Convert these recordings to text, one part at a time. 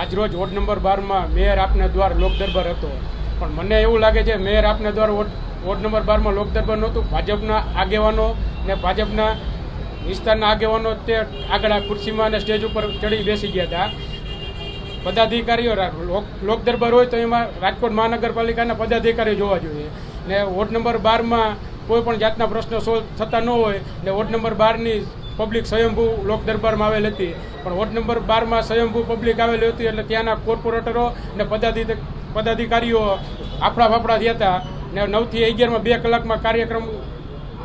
આજરોજ ward number 12 માં mayor આપના દ્વાર લોક દરબાર હતો, પણ મને એવું લાગે છે મેયર આપના દ્વાર વોર્ડ નંબર 12 માં લોક દરબાર નહોતું. ભાજપના આગેવાનો ને ભાજપના વિસ્તારના આગેવાનો તે આગળ ખુરશીમાં અને સ્ટેજ ઉપર ચડી બેસી ગયા હતા. પદાધિકારીઓ લોક દરબાર હોય તો એમાં રાજકોટ મહાનગરપાલિકાના પદાધિકારીઓ જોવા જોઈએ ને વોર્ડ નંબર 12 માં કોઈ પણ જાતના પ્રશ્નો સોલ્વ થતા ન હોય ને વોર્ડ નંબર 12 ની પબ્લિક સ્વયંભૂ લોક દરબારમાં આવેલ હતી, પણ વોર્ડ નંબર 12 માં સ્વયંભૂ પબ્લિક આવેલી હતી એટલે ત્યાંના કોર્પોરેટરો ને પદાધિકારીઓ આફડા ફાફડા થયા હતા ને 9 થી 11 2 કલાકમાં કાર્યક્રમ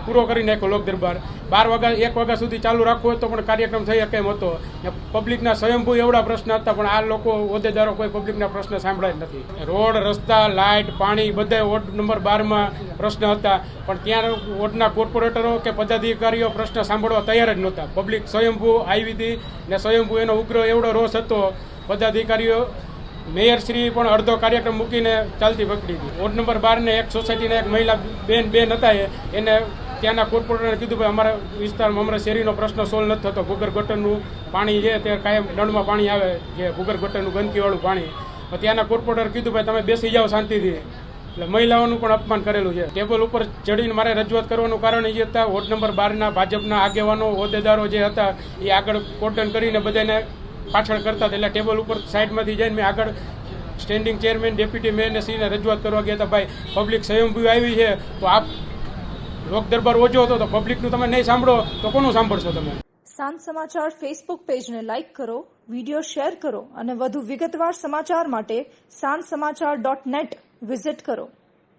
પૂરો કરી નાખ્યો. લોક દરબાર 12 વાગ્યા 1 વાગ્યા સુધી ચાલુ રાખવો હોય તો પણ કાર્યક્રમ થઈ શકે એમ હતો ને પબ્લિકના સ્વયંભૂ એવડા પ્રશ્ન હતા, પણ આ લોકો હોદ્દેદારો કોઈ પબ્લિકના પ્રશ્ન સાંભળ્યા જ નથી. રોડ, રસ્તા, લાઇટ, પાણી બધા વોર્ડ નંબર 12 માં પ્રશ્ન હતા, પણ ત્યાં વોર્ડના કોર્પોરેટરો કે પદાધિકારીઓ પ્રશ્ન સાંભળવા તૈયાર જ નહોતા. પબ્લિક સ્વયંભૂ આવી હતી ને સ્વયંભૂ એનો ઉગ્ર એવડો રોષ હતો. પદાધિકારીઓ મેયર શ્રી પણ અડધો કાર્યક્રમ મૂકીને ચાલતી પકડી હતી. વોર્ડ નંબર 12 ને એક સોસાયટીના એક મહિલા બેન હતા, એને ત્યાંના કોર્પોરેટરે કીધું ભાઈ અમારા વિસ્તારમાં અમારા શેરીનો પ્રશ્ન સોલ્વ નથી થતો. ભૂગર્ભ ગટરનું પાણી છે તે કાયમ નળમાં પાણી આવે છે, ભૂગર્ભ ગટરનું ગંદકીવાળું પાણી. ત્યાંના કોર્પોરેટર કીધું ભાઈ તમે બેસી જાઓ શાંતિથી. એટલે મહિલાઓનું પણ અપમાન કરેલું છે. ટેબલ ઉપર ચડીને મારે રજૂઆત કરવાનું કારણ એ હતા વોર્ડ નંબર 12ના ભાજપના આગેવાનો હોદ્દેદારો જે હતા એ આગળ કોર્ડન કરીને બધાને પાછળ કરતા હતા. એટલે ટેબલ ઉપર સાઈડમાંથી જઈને મેં આગળ સ્ટેન્ડિંગ ચેરમેન, ડેપ્યુટી મેયરને સીને રજૂઆત કરવા ગયા હતા. ભાઈ પબ્લિક સ્વયંભૂ આવી છે તો આપ લોક દરબાર ઓછો હતો તો પબ્લિકનું તમે નહીં સાંભળો તો કોનું સાંભળશો તમે? સાંજ સમાચાર ફેસબુક પેજને લાઇક કરો, વિડીયો શેર કરો અને વધુ વિગતવાર સમાચાર માટે sanssamachar.net વિઝિટ કરો.